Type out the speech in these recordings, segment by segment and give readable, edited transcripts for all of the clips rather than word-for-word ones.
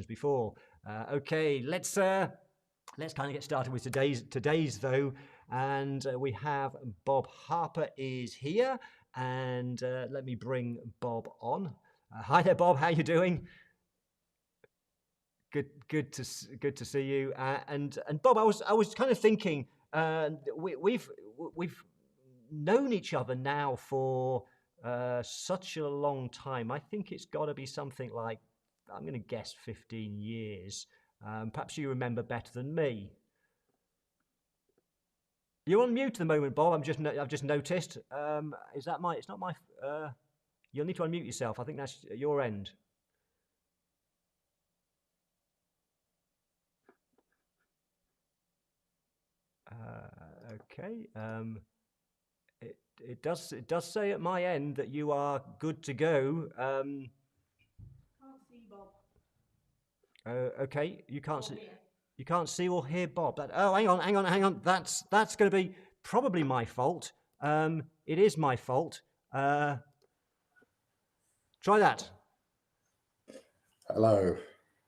before. Okay, let's kind of get started with today's though, and we have Bob Harper is here, and let me bring Bob on. Hi there, Bob. How you doing? Good to see you. And Bob, I was kind of thinking, we've known each other now for such a long time. I think it's got to be something like, I'm going to guess 15 years. Perhaps you remember better than me. You're on mute at the moment, Bob. I've just noticed. Is that my? It's not my. You'll need to unmute yourself. I think that's your end. Okay. It does say at my end that you are good to go. Can't see Bob. Okay, you can't see. You can't see or hear Bob. Hang on. That's going to be probably my fault. It is my fault. Try that. Hello.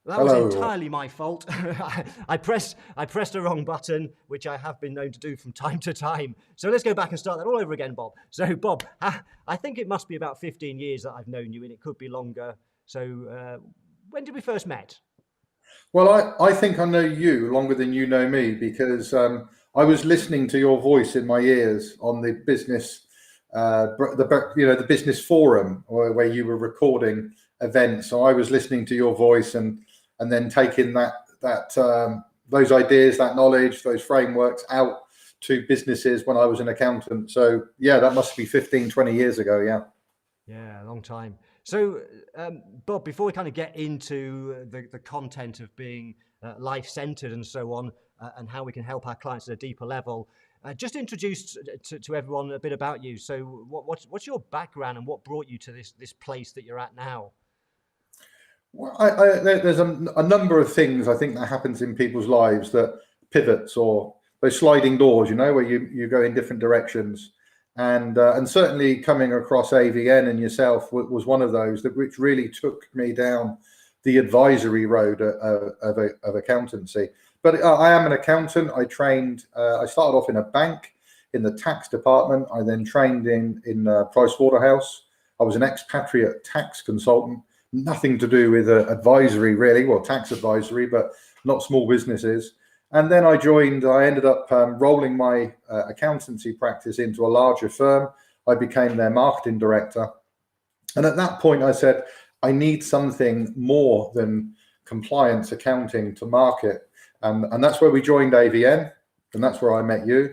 That was entirely my fault. I pressed the wrong button, which I have been known to do from time to time. So let's go back and start that all over again, Bob. So, Bob, I think it must be about 15 years that I've known you, and it could be longer. So, when did we first met? Well, I think I know you longer than you know me, because I was listening to your voice in my ears on the business, the business forum where you were recording events. So I was listening to your voice and then taking those ideas, that knowledge, those frameworks out to businesses when I was an accountant. So yeah, that must be 15, 20 years ago. Yeah. Yeah, a long time. So, Bob, before we kind of get into the content of being life-centered and so on, and how we can help our clients at a deeper level, just introduce to everyone a bit about you. So, what's your background and what brought you to this place that you're at now? Well, there's a number of things I think that happens in people's lives that pivots, or those sliding doors, where you go in different directions. And certainly coming across AVN and yourself was one of those which really took me down the advisory road of accountancy. But I am an accountant. I started off in a bank in the tax department. I then trained in Pricewaterhouse. I was an expatriate tax consultant, nothing to do with advisory really, well, tax advisory, but not small businesses. And then I ended up rolling my accountancy practice into a larger firm. I became their marketing director. And at that point I said, I need something more than compliance accounting to market. And that's where we joined AVN, and that's where I met you.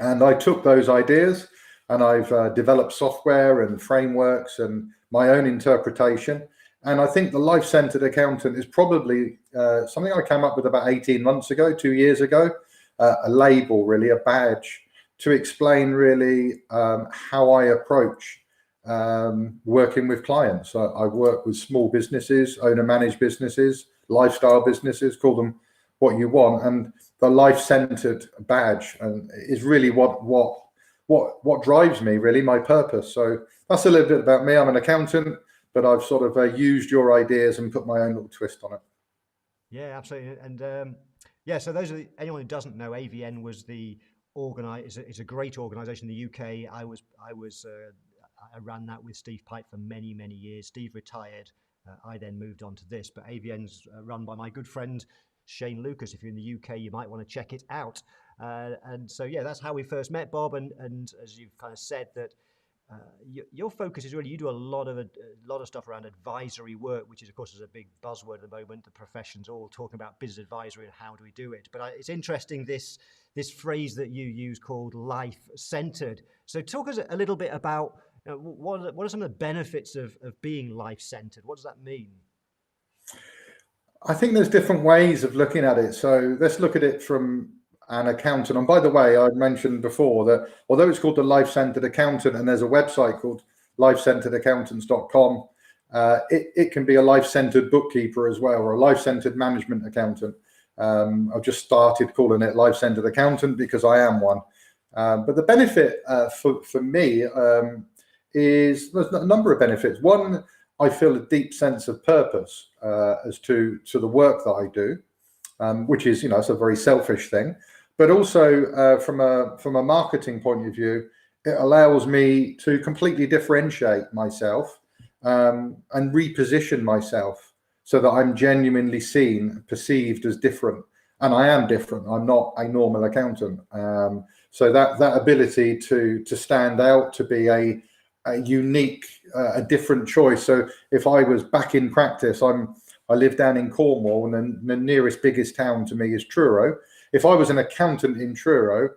And I took those ideas and I've developed software and frameworks and my own interpretation. And I think the life-centered accountant is probably something I came up with about 18 months ago, 2 years ago, a label, really, a badge to explain really how I approach working with clients. I work with small businesses, owner-managed businesses, lifestyle businesses, call them what you want. And the life-centered badge is really what drives me, really, my purpose. So that's a little bit about me. I'm an accountant, but I've sort of used your ideas and put my own little twist on it. Yeah, absolutely. And so anyone who doesn't know, AVN was it's a great organisation in the UK. I ran that with Steve Pipe for many, many years. Steve retired. I then moved on to this, but AVN's run by my good friend Shane Lucas. If you're in the UK, you might want to check it out. And so, yeah, that's how we first met, Bob. And as you've kind of said, that your focus is really, you do a lot of stuff around advisory work, which is, of course, is a big buzzword at the moment. The profession's all talking about business advisory and how do we do it. But it's interesting, this phrase that you use called life-centered. So talk us a little bit about what are some of the benefits of being life-centered? What does that mean? I think there's different ways of looking at it. So let's look at it from an accountant. And by the way, I mentioned before that although it's called the Life-Centered Accountant, and there's a website called lifecenteredaccountants.com, it can be a life-centered bookkeeper as well, or a life-centered management accountant. I've just started calling it Life-Centered Accountant because I am one. But the benefit for me is there's a number of benefits. One, I feel a deep sense of purpose as to the work that I do, which is, it's a very selfish thing, but also from a marketing point of view, it allows me to completely differentiate myself and reposition myself so that I'm genuinely seen, perceived as different. And I am different. I'm not a normal accountant. So that ability to stand out, to be a unique, a different choice. So if I was back in practice, I live down in Cornwall, and the nearest biggest town to me is Truro. If I was an accountant in Truro,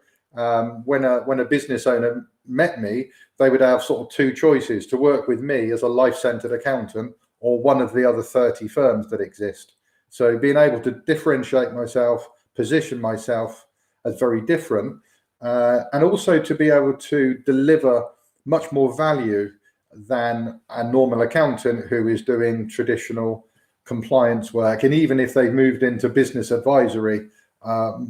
when a business owner met me, they would have sort of two choices: to work with me as a life-centered accountant or one of the other 30 firms that exist. So being able to differentiate myself, position myself as very different, and also to be able to deliver much more value than a normal accountant who is doing traditional compliance work. And even if they've moved into business advisory,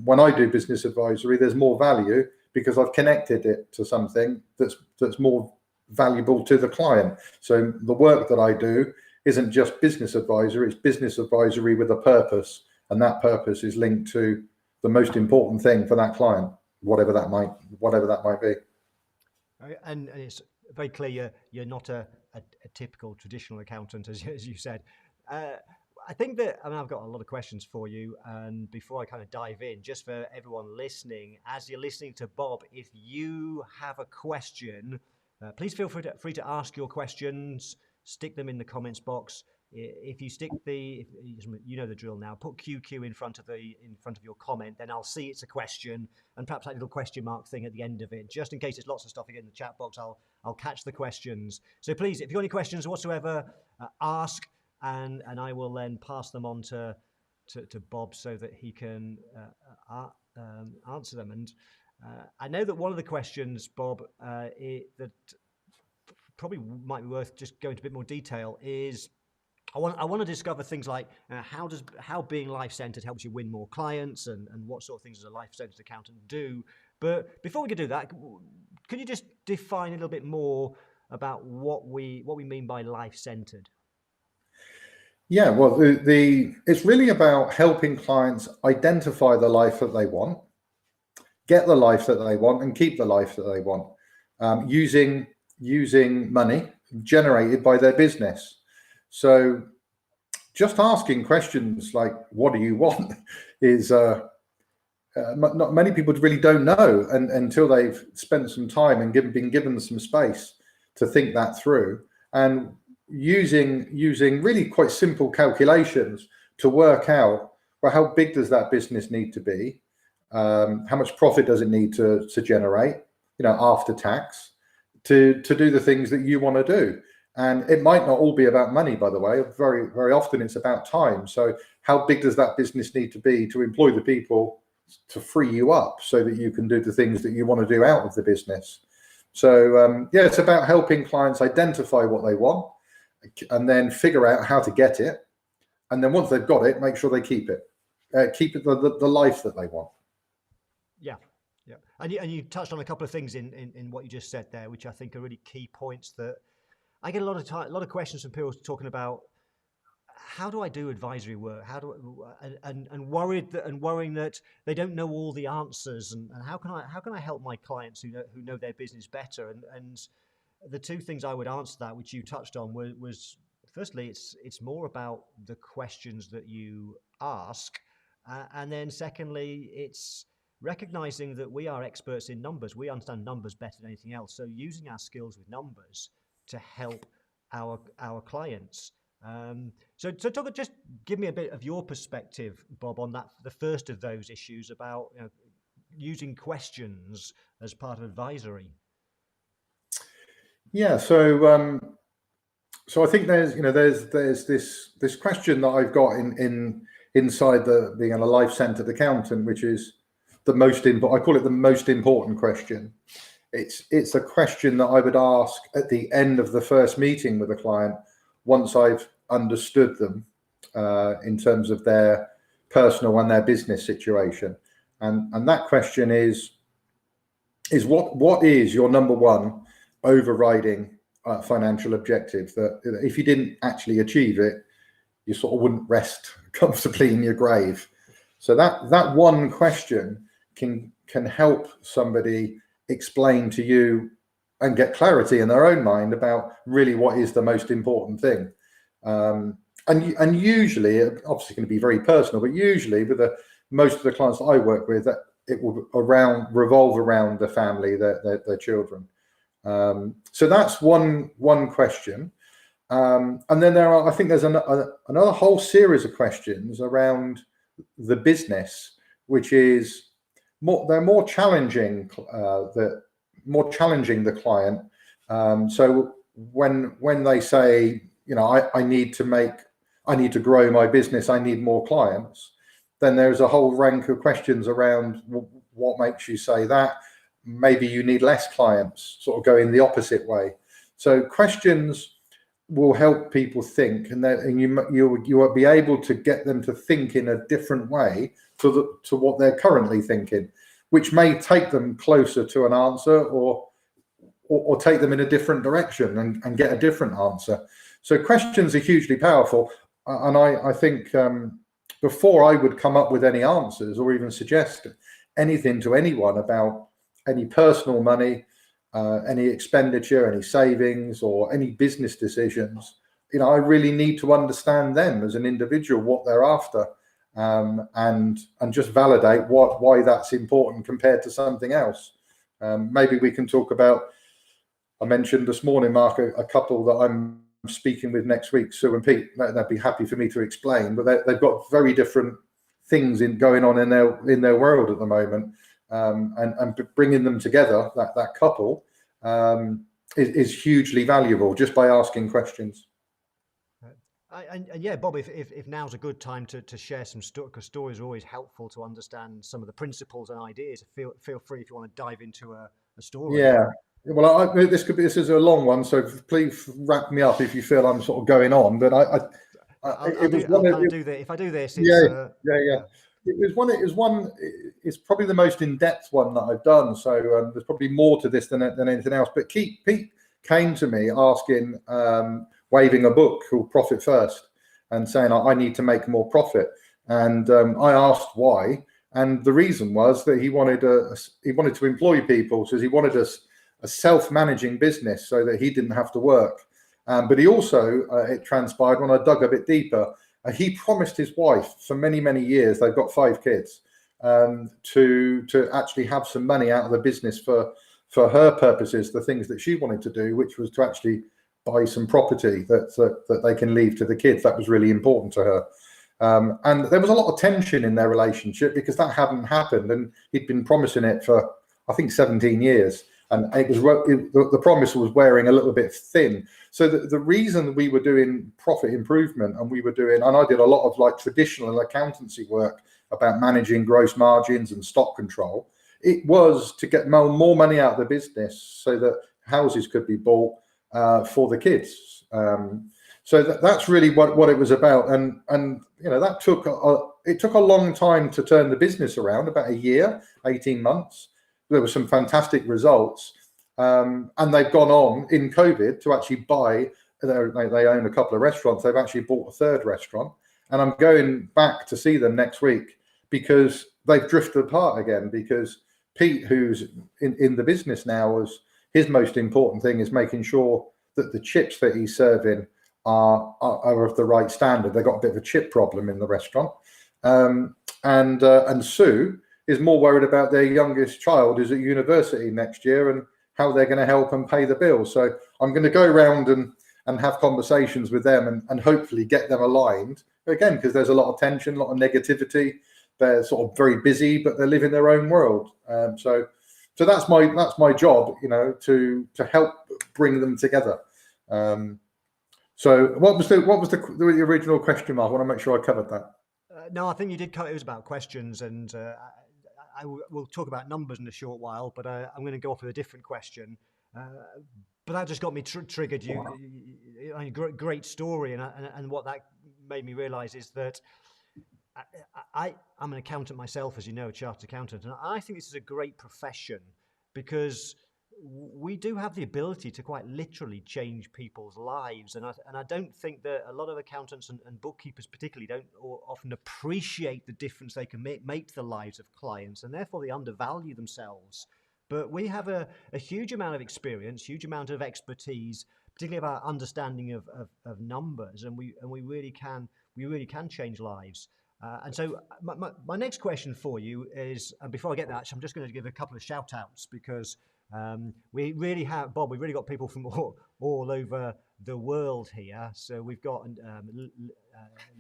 when I do business advisory, there's more value because I've connected it to something that's more valuable to the client. So the work that I do isn't just business advisory, it's business advisory with a purpose, and that purpose is linked to the most important thing for that client, whatever that might be. And it's very clear you're not a typical traditional accountant, as you said. I think that, I've got a lot of questions for you, and before I kind of dive in, just for everyone listening, as you're listening to Bob, if you have a question, please feel free to ask your questions. Stick them in the comments box. If you stick you know the drill now. Put QQ in front of your comment, then I'll see it's a question, and perhaps that little question mark thing at the end of it, just in case there's lots of stuff again in the chat box. I'll catch the questions. So please, if you've got any questions whatsoever, ask, and I will then pass them on to Bob so that he can answer them. And I know that one of the questions, Bob, that probably might be worth just going into a bit more detail is I want to discover things like how being life-centered helps you win more clients, and what sort of things does a life-centered accountant do. But before we could do that, can you just define a little bit more about what we mean by life-centered? Yeah, well, it's really about helping clients identify the life that they want, get the life that they want, and keep the life that they want, using money generated by their business. So just asking questions like, what do you want, is not many people really don't know until they've spent some time and been given some space to think that through, and using really quite simple calculations to work out, well, how big does that business need to be, how much profit does it need to generate, after tax, to do the things that you want to do. And it might not all be about money, by the way. Very, very often it's about time. So how big does that business need to be to employ the people to free you up so that you can do the things that you want to do out of the business? So it's about helping clients identify what they want and then figure out how to get it. And then once they've got it, make sure they keep it the life that they want. Yeah. Yeah. And you touched on a couple of things in what you just said there, which I think are really key points that I get a lot of questions from people talking about. How do I do advisory work? And worrying that they don't know all the answers, and how can I help my clients who know their business better? And the two things I would answer that, which you touched on, was firstly, it's more about the questions that you ask, and then secondly, it's recognizing that we are experts in numbers. We understand numbers better than anything else. So using our skills with numbers to help our clients. So just give me a bit of your perspective, Bob, on that. The first of those issues about using questions as part of advisory. Yeah. So I think there's this question that I've got inside being a life-centered accountant, which is the most important. I call it the most important question. It's a question that I would ask at the end of the first meeting with a client, once I've understood them in terms of their personal and their business situation. And that question is what is your number one overriding financial objective, that if you didn't actually achieve it, you sort of wouldn't rest comfortably in your grave. So that one question can help somebody explain to you and get clarity in their own mind about really what is the most important thing. And usually, obviously going to be very personal, but usually with most of the clients that I work with, that it will revolve around the family, their children. So that's one question. And then I think there's another whole series of questions around the business, which is they're more challenging. More challenging the client. So when they say, I need to grow my business, I need more clients, then there's a whole rank of questions around what makes you say that. Maybe you need less clients, sort of going the opposite way. So questions will help people think, and you will be able to get them to think in a different way to what they're currently thinking, which may take them closer to an answer or take them in a different direction and get a different answer. So questions are hugely powerful. And I think before I would come up with any answers or even suggest anything to anyone about any personal money, any expenditure, any savings, or any business decisions, I really need to understand them as an individual, what they're after, and just validate why that's important compared to something else. Maybe we can talk about, I mentioned this morning, Mark, a couple that I'm speaking with next week, Sue and Pete. They'd be happy for me to explain, but they've got very different things going on in their world at the moment, and bringing them together, that couple, is hugely valuable just by asking questions. And yeah, Bob, if now's a good time to share some stuff, because stories are always helpful to understand some of the principles and ideas. Feel free if you want to dive into a story. Yeah. Well, this is a long one, so please wrap me up if you feel I'm sort of going on. But if I do this, yeah. It's probably the most in-depth one that I've done. So there's probably more to this than anything else. But Pete came to me asking, waving a book called Profit First, and saying I need to make more profit. And I asked why, and the reason was that he wanted to employ people, so he wanted a self-managing business so that he didn't have to work. But he also, it transpired when I dug a bit deeper, he promised his wife for many, many years, they've got 5 kids, to actually have some money out of the business for her purposes, the things that she wanted to do, which was to actually buy some property that they can leave to the kids. That was really important to her. And there was a lot of tension in their relationship because that hadn't happened, and he'd been promising it for, I think, 17 years. And the promise was wearing a little bit thin. So the reason we were doing profit improvement, and I did a lot of like traditional accountancy work about managing gross margins and stock control, it was to get more money out of the business so that houses could be bought for the kids. So that's really what it was about. And that took a long time to turn the business around, about a year, 18 months. There were some fantastic results, and they've gone on in COVID to actually buy. They own a couple of restaurants. They've actually bought a 3rd restaurant, and I'm going back to see them next week because they've drifted apart again. Because Pete, who's in the business now, his most important thing is making sure that the chips that he's serving are of the right standard. They've got a bit of a chip problem in the restaurant, and Sue is more worried about their youngest child who's at university next year and how they're going to help them pay the bills. So I'm going to go around and have conversations with them and hopefully get them aligned again, because there's a lot of tension, a lot of negativity. They're sort of very busy, but they live in their own world. So that's my job, to help bring them together. So what was the original question, Mark? I want to make sure I covered that. No, I think you did cover. It was about questions, and we'll talk about numbers in a short while, but I'm going to go off with a different question. But that just got me triggered. Great story, and what that made me realise is that I'm an accountant myself, as you know, a chartered accountant, and I think this is a great profession because we do have the ability to quite literally change people's lives, and I don't think that a lot of accountants and bookkeepers particularly don't or often appreciate the difference they can make to the lives of clients, and therefore they undervalue themselves. But we have a huge amount of experience, huge amount of expertise, particularly about understanding of numbers, and we really can change lives. And so my next question for you is, and before I get that, I'm just going to give a couple of shout outs because we really have, Bob, we've really got people from all over the world here. So we've got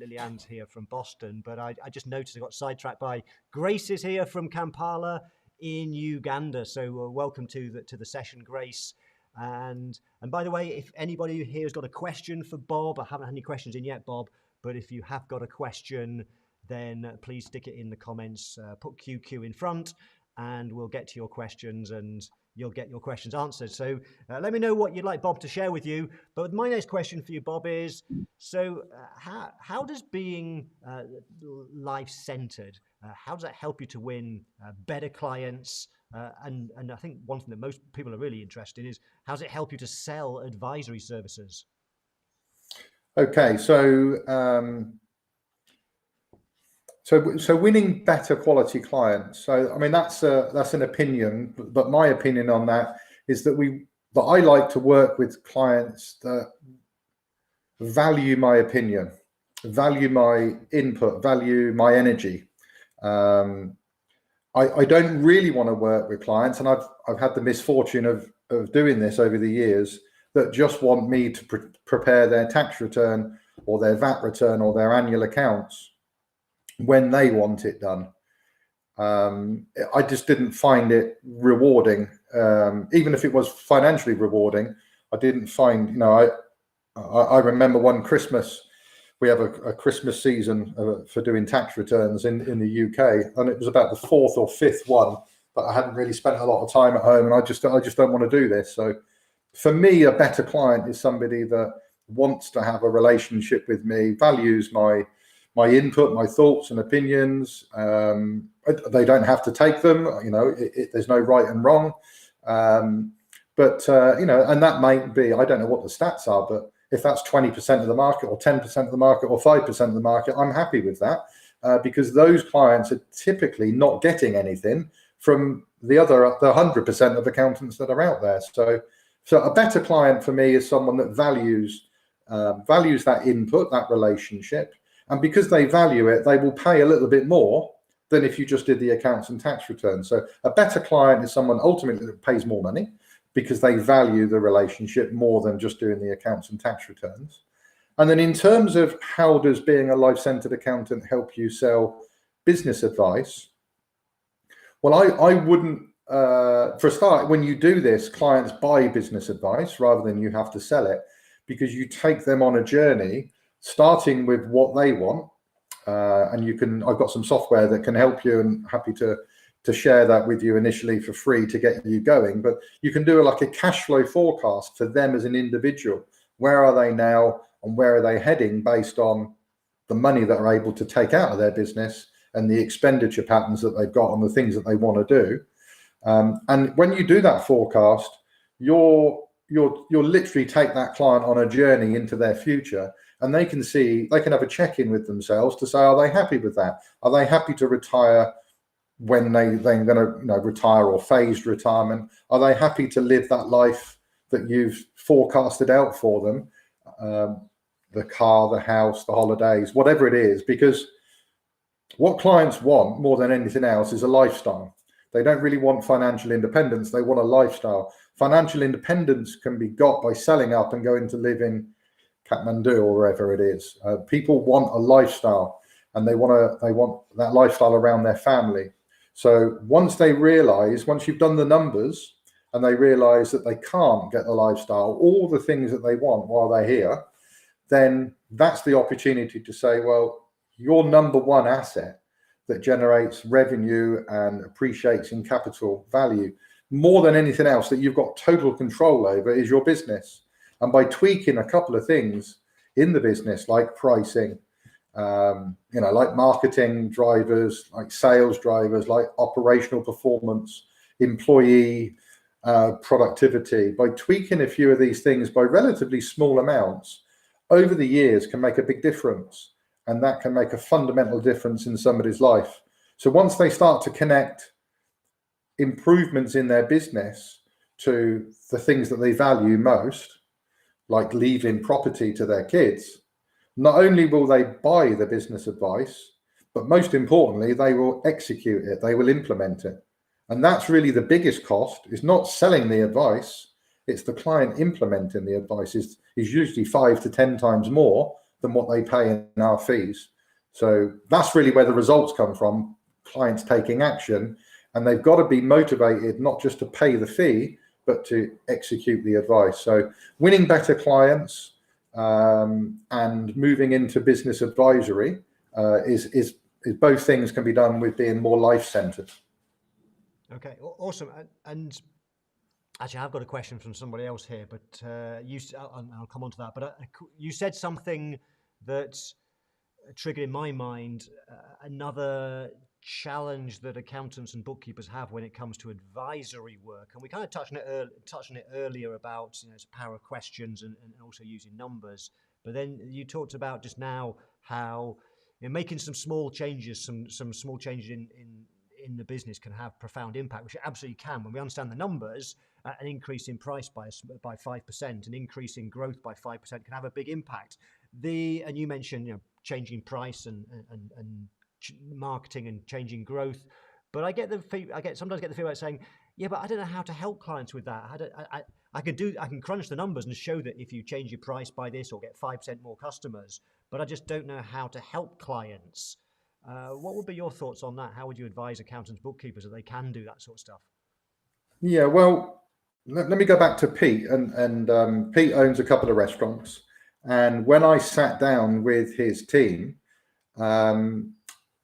Lilianne's here from Boston, but I just noticed I got sidetracked by Grace is here from Kampala in Uganda. So welcome to the session, Grace. And by the way, if anybody here has got a question for Bob, I haven't had any questions in yet, Bob, but if you have got a question, then please stick it in the comments, put QQ in front, and we'll get to your questions and you'll get your questions answered. So let me know what you'd like Bob to share with you. But my next question for you, Bob, is, so how does being life-centered, how does that help you to win better clients? And I think one thing that most people are really interested in is, how does it help you to sell advisory services? Okay, so so winning better quality clients. So I mean that's an opinion, but my opinion on that is that I like to work with clients that value my opinion, value my input, value my energy. I don't really want to work with clients, and I've had the misfortune of doing this over the years, that just want me to prepare their tax return or their VAT return or their annual accounts when they want it done. I just didn't find it rewarding. Even if it was financially rewarding, I didn't find, I remember one Christmas, we have a Christmas season for doing tax returns in the UK, and it was about the fourth or fifth one, but I hadn't really spent a lot of time at home, and I just don't want to do this. So for me, a better client is somebody that wants to have a relationship with me, values my input, my thoughts and opinions. They don't have to take them, there's no right and wrong. But and that might be, I don't know what the stats are, but if that's 20% of the market or 10% of the market or 5% of the market, I'm happy with that, because those clients are typically not getting anything from the 100% of accountants that are out there. So a better client for me is someone that values that input, that relationship. And because they value it, they will pay a little bit more than if you just did the accounts and tax returns. So a better client is someone ultimately that pays more money because they value the relationship more than just doing the accounts and tax returns. And then in terms of how does being a life-centered accountant help you sell business advice? Well, I wouldn't, for a start, when you do this, clients buy business advice rather than you have to sell it, because you take them on a journey starting with what they want. And I've got some software that can help you, and happy to share that with you initially for free to get you going. But you can do like a cash flow forecast for them as an individual. Where are they now and where are they heading based on the money that are able to take out of their business and the expenditure patterns that they've got on the things that they want to do. And when you do that forecast, you'll literally take that client on a journey into their future, and they can have a check-in with themselves to say, are they happy with that? Are they happy to retire when they're going to retire, or phased retirement? Are they happy to live that life that you've forecasted out for them? The car, the house, the holidays, whatever it is, because what clients want more than anything else is a lifestyle. They don't really want financial independence. They want a lifestyle. Financial independence can be got by selling up and going to live in Kathmandu or wherever it is. People want a lifestyle, and they want that lifestyle around their family. So once you've done the numbers and they realize that they can't get the lifestyle, all the things that they want while they're here, then that's the opportunity to say, well, your number one asset that generates revenue and appreciates in capital value more than anything else that you've got total control over is your business. And by tweaking a couple of things in the business, like pricing, like marketing drivers, like sales drivers, like operational performance, employee productivity, by tweaking a few of these things by relatively small amounts over the years can make a big difference. And that can make a fundamental difference in somebody's life. So once they start to connect improvements in their business to the things that they value most, like leaving property to their kids, not only will they buy the business advice, but most importantly, they will execute it, they will implement it. And that's really the biggest cost, is not selling the advice, it's the client implementing the advice is usually 5 to 10 times more than what they pay in our fees. So that's really where the results come from, clients taking action, and they've got to be motivated not just to pay the fee, but to execute the advice. So winning better clients and moving into business advisory is both things can be done with being more life-centered. Okay, awesome. And actually, I've got a question from somebody else here, but I'll come on to that. But you said something that triggered in my mind another challenge that accountants and bookkeepers have when it comes to advisory work. And we kind of touched on it earlier about, it's power of questions and also using numbers. But then you talked about just now how making some small changes, some small changes in the business can have profound impact, which it absolutely can. When we understand the numbers, an increase in price by 5%, an increase in growth by 5% can have a big impact. And you mentioned changing price and marketing and changing growth, but I sometimes get the feedback saying, yeah, but I don't know how to help clients with that. I can crunch the numbers and show that if you change your price by this or get 5% more customers, but I just don't know how to help clients. What would be your thoughts on that? How would you advise accountants, bookkeepers that they can do that sort of stuff? Yeah, well, let me go back to Pete, and Pete owns a couple of restaurants. And when I sat down with his team,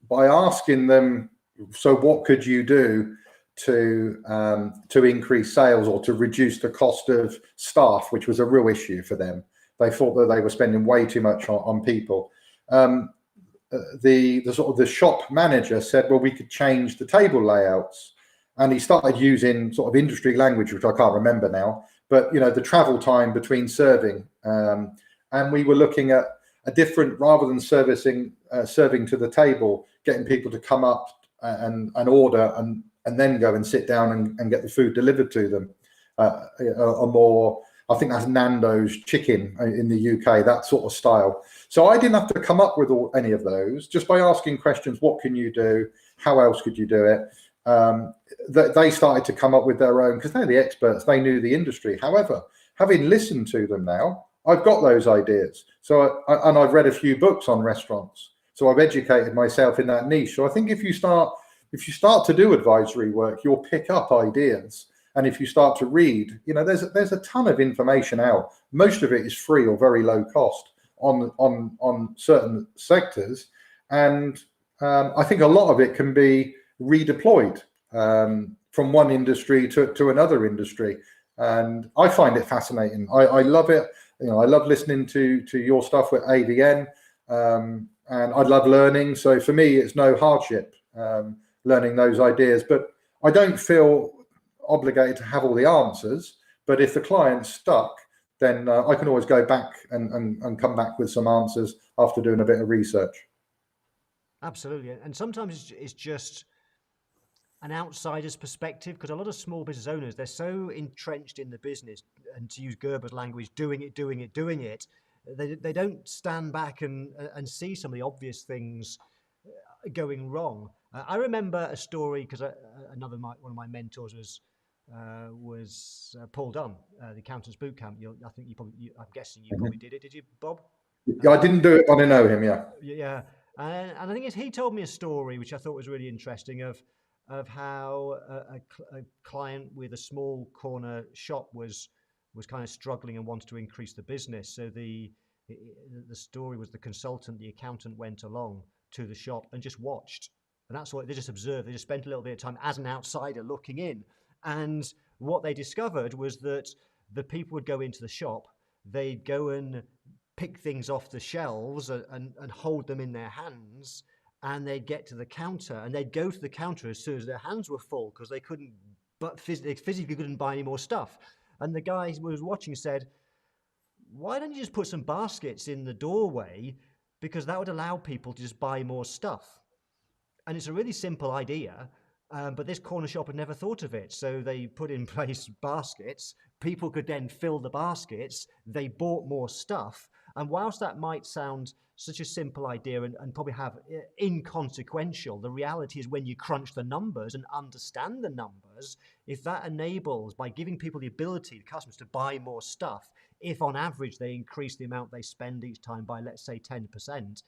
by asking them, so what could you do to increase sales or to reduce the cost of staff, which was a real issue for them. They thought that they were spending way too much on people. The sort of the shop manager said, well, we could change the table layouts. And he started using sort of industry language, which I can't remember now, but the travel time between serving. And we were looking at a different, rather than serving to the table, getting people to come up and order and then go and sit down and get the food delivered to them. A more, I think that's Nando's chicken in the UK, that sort of style. So I didn't have to come up with any of those, just by asking questions. What can you do? How else could you do it? They started to come up with their own, because they're the experts, they knew the industry. However, having listened to them now, I've got those ideas. So and I've read a few books on restaurants, so I've educated myself in that niche. So I think if you start to do advisory work, you'll pick up ideas. And if you start to read, there's a ton of information out. Most of it is free or very low cost on certain sectors, and I think a lot of it can be redeployed from one industry to another industry. And I find it fascinating. I love it. I love listening to your stuff with AVN, and I love learning. So for me, it's no hardship learning those ideas. But I don't feel obligated to have all the answers. But if the client's stuck, then I can always go back and come back with some answers after doing a bit of research. Absolutely. And sometimes it's just an outsider's perspective, because a lot of small business owners, they're so entrenched in the business, and to use Gerber's language, doing it, they don't stand back and see some of the obvious things going wrong. I remember a story, because one of my mentors was Paul Dunn, the Accountants Bootcamp. I'm guessing you probably did it. Did you, Bob? Yeah, I didn't do it, but I know him. Yeah. Yeah, and I think he told me a story which I thought was really interesting of how a client with a small corner shop was kind of struggling and wanted to increase the business. So the story was the consultant, the accountant, went along to the shop and just watched. And that's what they just observed. They just spent a little bit of time as an outsider looking in. And what they discovered was that the people would go into the shop, they'd go and pick things off the shelves and hold them in their hands, and they'd get to the counter and they'd go to the counter as soon as their hands were full, because they couldn't but physically couldn't buy any more stuff. And the guy who was watching said, why don't you just put some baskets in the doorway? Because that would allow people to just buy more stuff. And it's a really simple idea, but this corner shop had never thought of it. So they put in place baskets. People could then fill the baskets. They bought more stuff. And whilst that might sound such a simple idea and probably have inconsequential, the reality is when you crunch the numbers and understand the numbers, if that enables, by giving people the ability, the customers, to buy more stuff, if on average they increase the amount they spend each time by, let's say, 10%,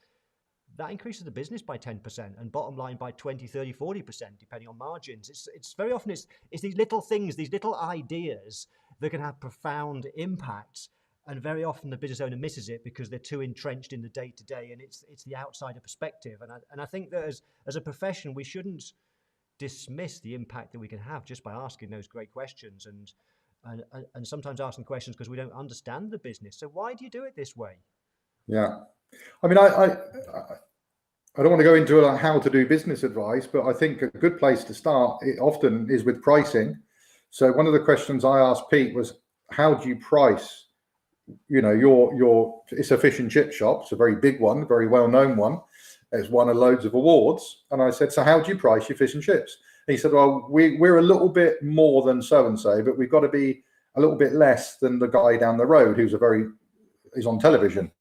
that increases the business by 10% and bottom line by 20, 30, 40%, depending on margins. It's very often it's these little things, these little ideas that can have profound impact. And very often the business owner misses it because they're too entrenched in the day-to-day, and it's the outsider perspective. And I think that as a profession, we shouldn't dismiss the impact that we can have just by asking those great questions and sometimes asking questions because we don't understand the business. So why do you do it this way? Yeah. I mean, I don't want to go into like how to do business advice, but I think a good place to start it often is with pricing. So one of the questions I asked Pete was, how do you price, it's a fish and chip shop. It's a very big one, very well-known one. It's won loads of awards. And I said, so how do you price your fish and chips? And he said, well, we're a little bit more than so-and-so, but we've got to be a little bit less than the guy down the road who's on television.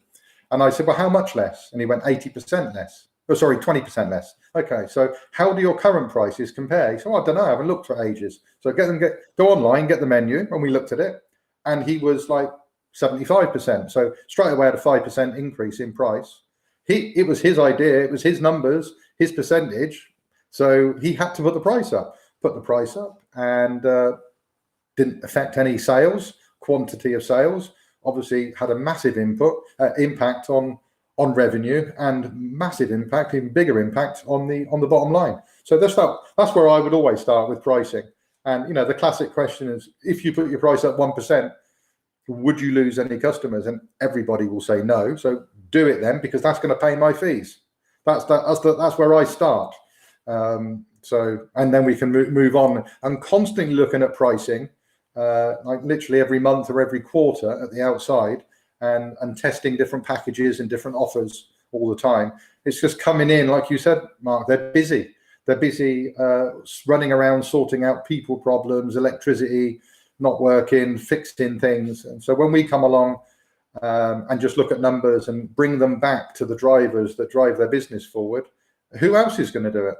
And I said, well, how much less? And he went 80% less. Oh, sorry, 20% less. Okay, so how do your current prices compare? He said, well, I don't know, I haven't looked for ages. So go online, get the menu, and we looked at it. And he was like 75%. So straight away had a 5% increase in price. It was his idea, it was his numbers, his percentage. So he had to put the price up, and didn't affect any sales, quantity of sales. Obviously had a massive impact on revenue, and massive impact, even bigger impact on the bottom line. So that's where I would always start with pricing. And the classic question is, if you put your price up 1%, would you lose any customers? And everybody will say no. So do it then, because that's going to pay my fees. That's where I start. And then we can move on and constantly looking at pricing. Like literally every month or every quarter at the outside, and testing different packages and different offers all the time. It's just coming in, like you said, Mark, they're busy. They're busy running around sorting out people problems, electricity not working, fixing things. And so when we come along and just look at numbers and bring them back to the drivers that drive their business forward, who else is going to do it?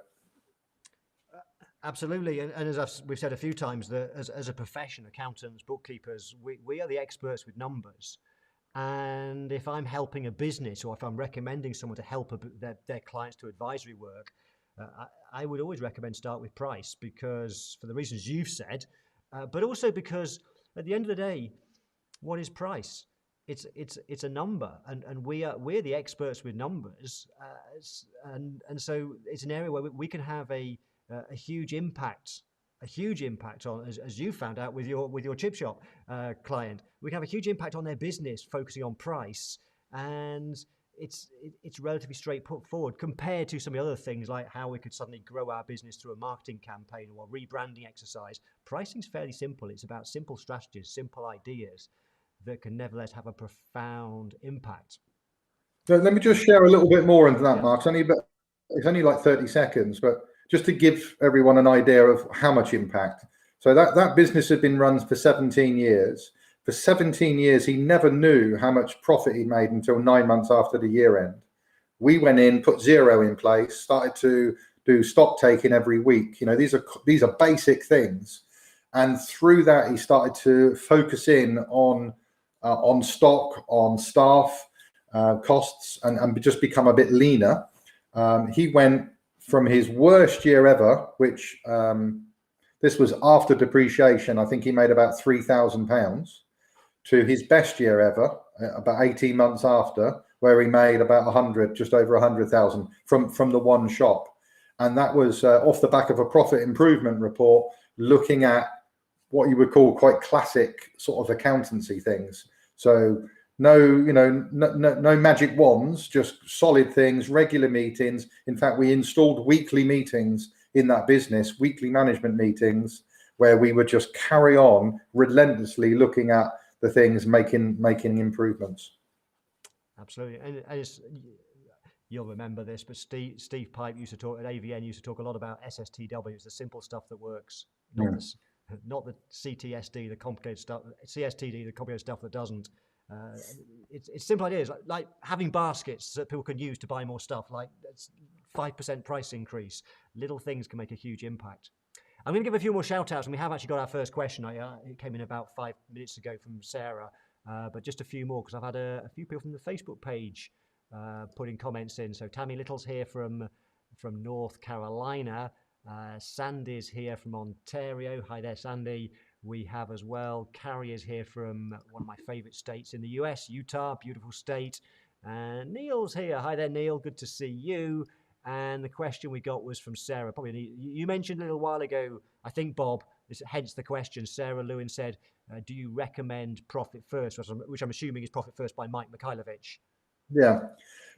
Absolutely, and as we've said a few times, that as a profession, accountants, bookkeepers, we are the experts with numbers. And if I'm helping a business, or if I'm recommending someone to help their clients to advisory work, I would always recommend start with price, because for the reasons you've said, but also because at the end of the day, what is price? It's a number, and we're the experts with numbers, and so it's an area where we can have a huge impact on, as you found out with your chip shop client. We can have a huge impact on their business focusing on price, and it's relatively straightforward compared to some of the other things like how we could suddenly grow our business through a marketing campaign or a rebranding exercise. Pricing's fairly simple. It's about simple strategies, simple ideas that can nevertheless have a profound impact. So let me just share a little bit more into that, Mark. It's only like 30 seconds, but just to give everyone an idea of how much impact. So that business had been run for 17 years. For 17 years, he never knew how much profit he made until 9 months after the year end. We went in, put zero in place, started to do stock taking every week. These are basic things. And through that, he started to focus in on stock, on staff, costs, and just become a bit leaner. He went from his worst year ever, which this was after depreciation, I think he made about £3,000, to his best year ever, about 18 months after, where he made about just over 100,000 from the one shop. And that was off the back of a profit improvement report, looking at what you would call quite classic sort of accountancy things. So no magic wands, just solid things, regular meetings. In fact, we installed weekly meetings in that business, weekly management meetings, where we would just carry on relentlessly looking at the things, making improvements. Absolutely, and it's, you'll remember this, but Steve Pipe used to talk at AVN, used to talk a lot about SSTW. It's the simple stuff that works, not the CTSD, the complicated stuff, CSTD, the complicated stuff that doesn't. It's simple ideas like having baskets that people can use to buy more stuff, like 5% price increase. Little things can make a huge impact. I'm going to give a few more shout outs, and we have actually got our first question. It came in about 5 minutes ago from Sarah, but just a few more because I've had a few people from the Facebook page putting comments in. So Tammy Little's here from North Carolina. Sandy's here from Ontario. Hi there, Sandy. We have as well, Carrie is here from one of my favorite states in the US, Utah, beautiful state. And Neil's here. Hi there, Neil. Good to see you. And the question we got was from Sarah. Probably you mentioned a little while ago, I think, Bob, hence the question. Sarah Lewin said, do you recommend Profit First, which I'm assuming is Profit First by Mike Mikhailovich? Yeah,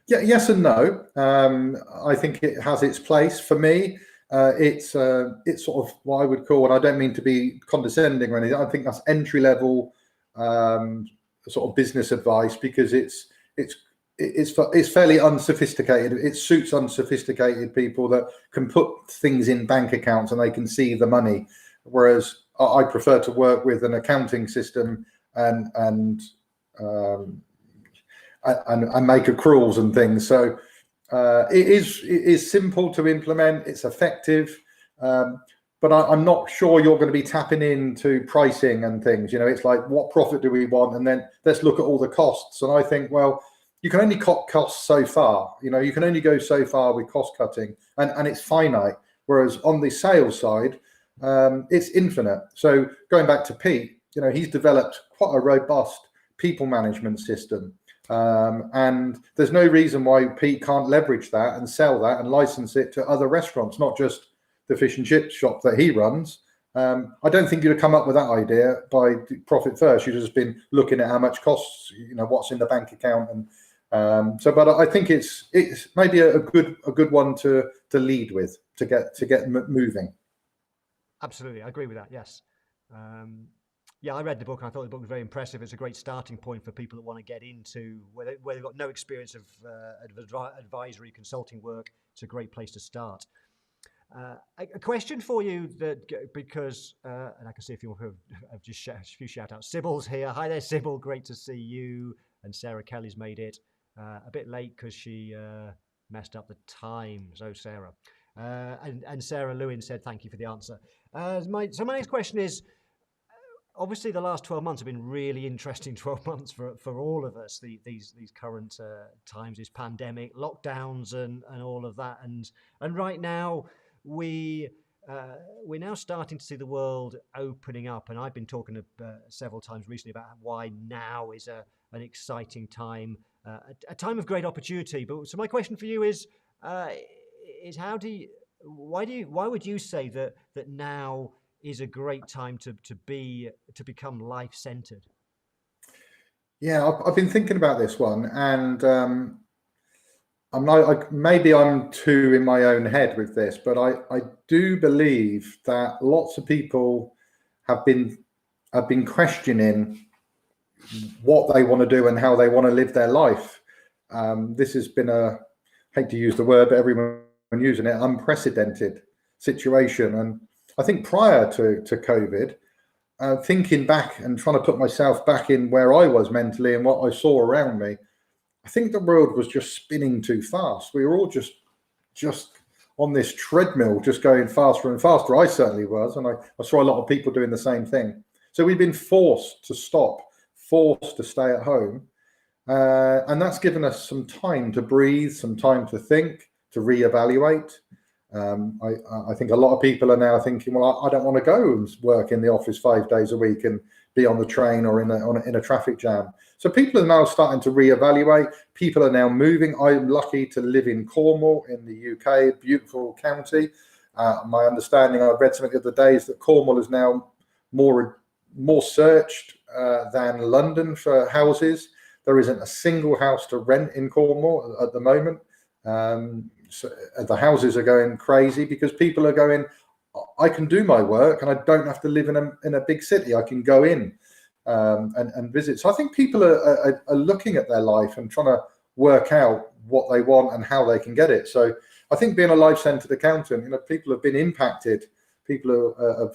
yes and no. I think it has its place. For me, it's sort of what I would call, and I don't mean to be condescending or anything, I think that's entry level sort of business advice, because it's fairly unsophisticated. It suits unsophisticated people that can put things in bank accounts and they can see the money, whereas I prefer to work with an accounting system and make accruals and things. So it is simple to implement. It's effective, but I'm not sure you're going to be tapping into pricing and things. You know, it's like, what profit do we want, and then let's look at all the costs. And I think, well, you can only cut costs so far. You know, you can only go so far with cost cutting, and it's finite. Whereas on the sales side, it's infinite. So going back to Pete, you know, he's developed quite a robust people management system. And there's no reason why Pete can't leverage that and sell that and license it to other restaurants, not just the fish and chip shop that he runs. I don't think you'd have come up with that idea by Profit First. You'd have just been looking at how much costs, you know, what's in the bank account, and but I think it's maybe a good one to lead with to get moving. Absolutely, I agree with that. Yes. Yeah, I read the book and I thought the book was very impressive. It's a great starting point for people that want to get into where they've got no experience of advisory consulting work. It's a great place to start. A question for you, that because and I can see a few have just a few shout outs. Sybil's here. Hi there, Sybil. Great to see you. And Sarah Kelly's made it a bit late because she messed up the time. So Sarah and Sarah Lewin said thank you for the answer. So my next question is, obviously the last 12 months have been really interesting 12 months for all of us. These current times, this pandemic, lockdowns, and all of that, and right now we're now starting to see the world opening up. And I've been talking several times recently about why now is an exciting time, a time of great opportunity. But so my question for you is why would you say that now is a great time to become life-centered? Yeah, I've been thinking about this one, and maybe I'm too in my own head with this, but I do believe that lots of people have been questioning what they want to do and how they want to live their life. This has been I hate to use the word, but everyone using it, unprecedented situation. And I think prior to COVID, thinking back and trying to put myself back in where I was mentally and what I saw around me, I think the world was just spinning too fast. We were all just on this treadmill, just going faster and faster. I certainly was, and I saw a lot of people doing the same thing. So we've been forced to stop, forced to stay at home, and that's given us some time to breathe, some time to think, to reevaluate. I think a lot of people are now thinking, well, I don't want to go and work in the office 5 days a week and be on the train or in a traffic jam. So people are now starting to reevaluate. People are now moving. I'm lucky to live in Cornwall in the UK, beautiful county. My understanding, I read something the other day, is that Cornwall is now more searched than London for houses. There isn't a single house to rent in Cornwall at the moment. So the houses are going crazy because people are going, I can do my work and I don't have to live in a big city. I can go in and visit. So I think people are looking at their life and trying to work out what they want and how they can get it. So I think being a life-centered accountant, you know, people have been impacted. People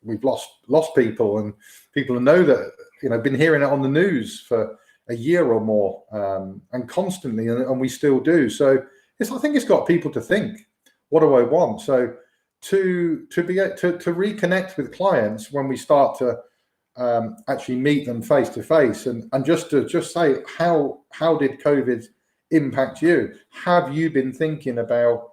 we've lost people, and people know that, you know, been hearing it on the news for a year or more, and constantly, and we still do. So I think it's got people to think, what do I want? So to reconnect with clients when we start to actually meet them face to face, and just say, how did COVID impact you? Have you been thinking about,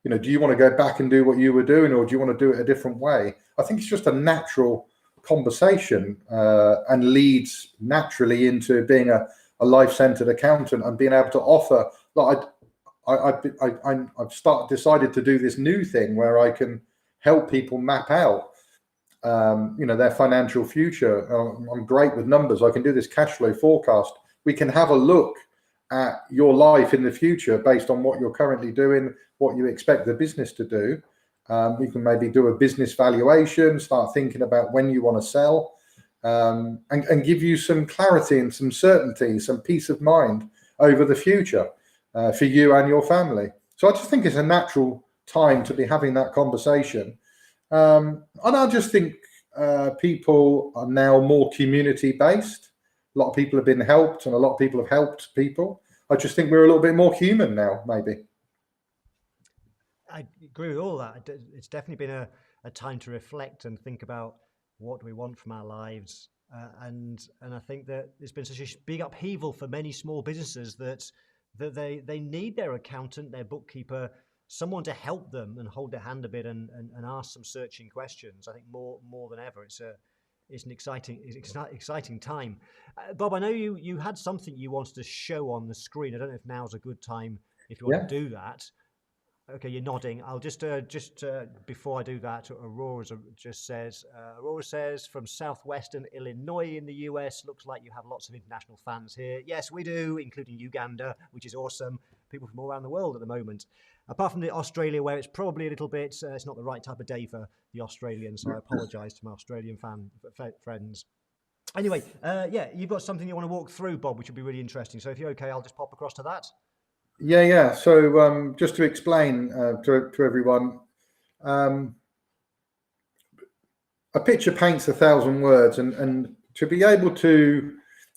you know, do you want to go back and do what you were doing, or do you want to do it a different way? I think it's just a natural conversation, and leads naturally into being a life-centered accountant and being able to offer. Like I've decided to do this new thing where I can help people map out, you know, their financial future. I'm great with numbers. I can do this cash flow forecast. We can have a look at your life in the future based on what you're currently doing, what you expect the business to do. We can maybe do a business valuation, start thinking about when you want to sell, and give you some clarity and some certainty, some peace of mind over the future, for you and your family. So I just think it's a natural time to be having that conversation. And I just think people are now more community based. A lot of people have been helped, and a lot of people have helped people. I just think we're a little bit more human now, maybe. I agree with all that. It's definitely been a time to reflect and think about what do we want from our lives. And I think that there's been such a big upheaval for many small businesses that they need their accountant, their bookkeeper, someone to help them and hold their hand a bit and ask some searching questions. I think more than ever, it's an exciting time. Bob, I know you had something you wanted to show on the screen. I don't know if now's a good time if you want to do that. Okay, you're nodding. I'll just before I do that, Aurora says from southwestern Illinois in the US. Looks like you have lots of international fans here. Yes, we do, including Uganda, which is awesome. People from all around the world at the moment. Apart from the Australia, where it's probably a little bit, it's not the right type of day for the Australians. So I apologise to my Australian friends. Anyway, yeah, you've got something you want to walk through, Bob, which would be really interesting. So if you're okay, I'll just pop across to that. Yeah. So just to explain to everyone, a picture paints 1,000 words, and to be able to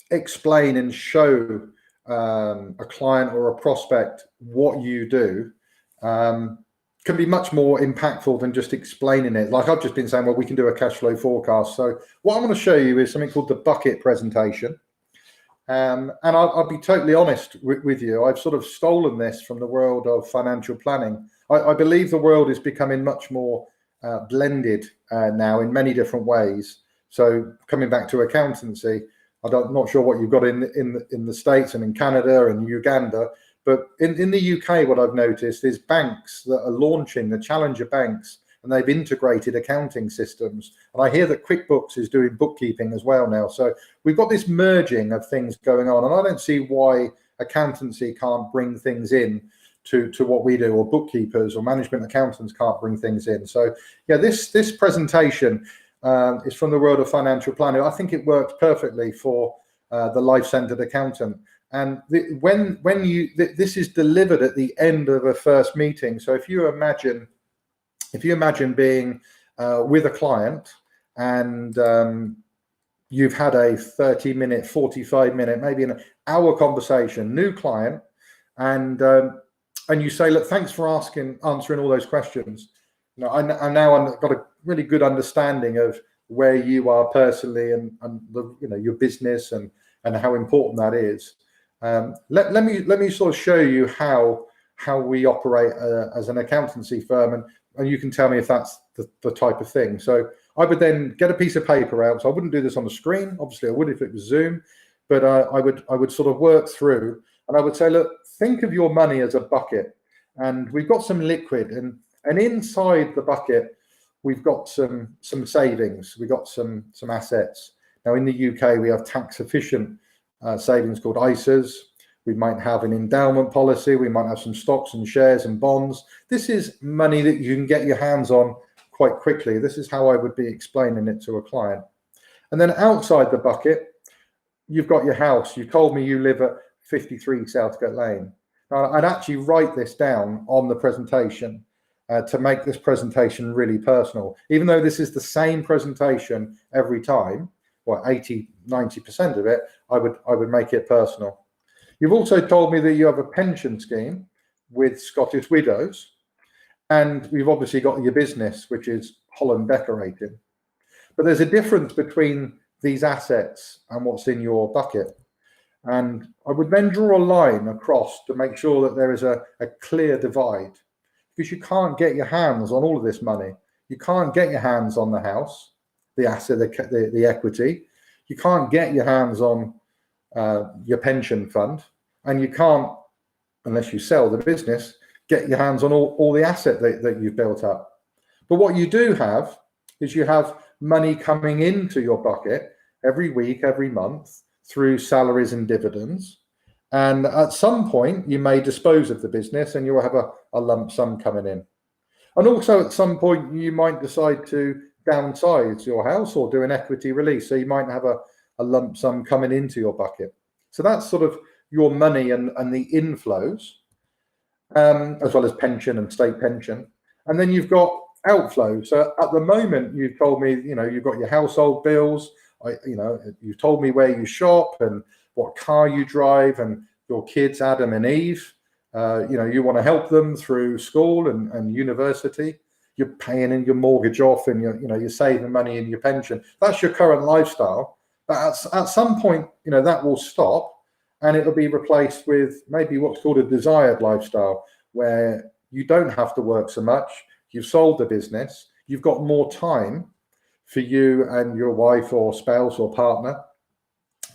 explain and show a client or a prospect what you do can be much more impactful than just explaining it. Like I've just been saying, well, we can do a cash flow forecast. So what I'm going to show you is something called the bucket presentation. And I'll be totally honest with you. I've sort of stolen this from the world of financial planning. I believe the world is becoming much more blended now in many different ways. So coming back to accountancy, I'm not sure what you've got in the States and in Canada and Uganda, but in the UK, what I've noticed is banks that are launching, the challenger banks, and they've integrated accounting systems. And I hear that QuickBooks is doing bookkeeping as well now. So we've got this merging of things going on. And I don't see why accountancy can't bring things in to what we do, or bookkeepers or management accountants can't bring things in. So yeah, this presentation is from the world of financial planning. I think it works perfectly for the life-centered accountant. And this is delivered at the end of a first meeting. So if you imagine being with a client, and you've had a 30-minute, 45-minute, maybe an hour conversation, new client, and you say, look, thanks for answering all those questions. You know, I now got a really good understanding of where you are personally, and your business and how important that is. Let me sort of show you how we operate as an accountancy firm, and you can tell me if that's the type of thing. So I would then get a piece of paper out. So I wouldn't do this on the screen. Obviously, I would if it was Zoom, but I would sort of work through, and I would say, look, think of your money as a bucket, and we've got some liquid, and inside the bucket we've got some savings, we've got some assets. Now in the UK we have tax efficient savings called ISAs. We might have an endowment policy. We might have some stocks and shares and bonds. This is money that you can get your hands on quite quickly. This is how I would be explaining it to a client. And then outside the bucket, you've got your house. You told me you live at 53 Southgate Lane. Now, I'd actually write this down on the presentation to make this presentation really personal. Even though this is the same presentation every time, well, 80, 90% of it, I would make it personal. You've also told me that you have a pension scheme with Scottish Widows, and we've obviously got your business, which is Holland Decorating. But there's a difference between these assets and what's in your bucket. And I would then draw a line across to make sure that there is a clear divide, because you can't get your hands on all of this money. You can't get your hands on the house, the asset, the equity. You can't get your hands on your pension fund, and you can't, unless you sell the business, get your hands on all the asset that you've built up. But what you do have is you have money coming into your bucket every week, every month, through salaries and dividends. And at some point, you may dispose of the business and you'll have a lump sum coming in. And also at some point, you might decide to downsize your house or do an equity release. So you might have a lump sum coming into your bucket. So that's sort of your money and the inflows, as well as pension and state pension. And then you've got outflow. So at the moment, you've told me, you've got your household bills. You've told me where you shop and what car you drive, and your kids, Adam and Eve. You want to help them through school and university. You're paying in your mortgage off, and you're saving money in your pension. That's your current lifestyle. But at some point, that will stop, and it'll be replaced with maybe what's called a desired lifestyle, where you don't have to work so much. You've sold the business. You've got more time for you and your wife or spouse or partner.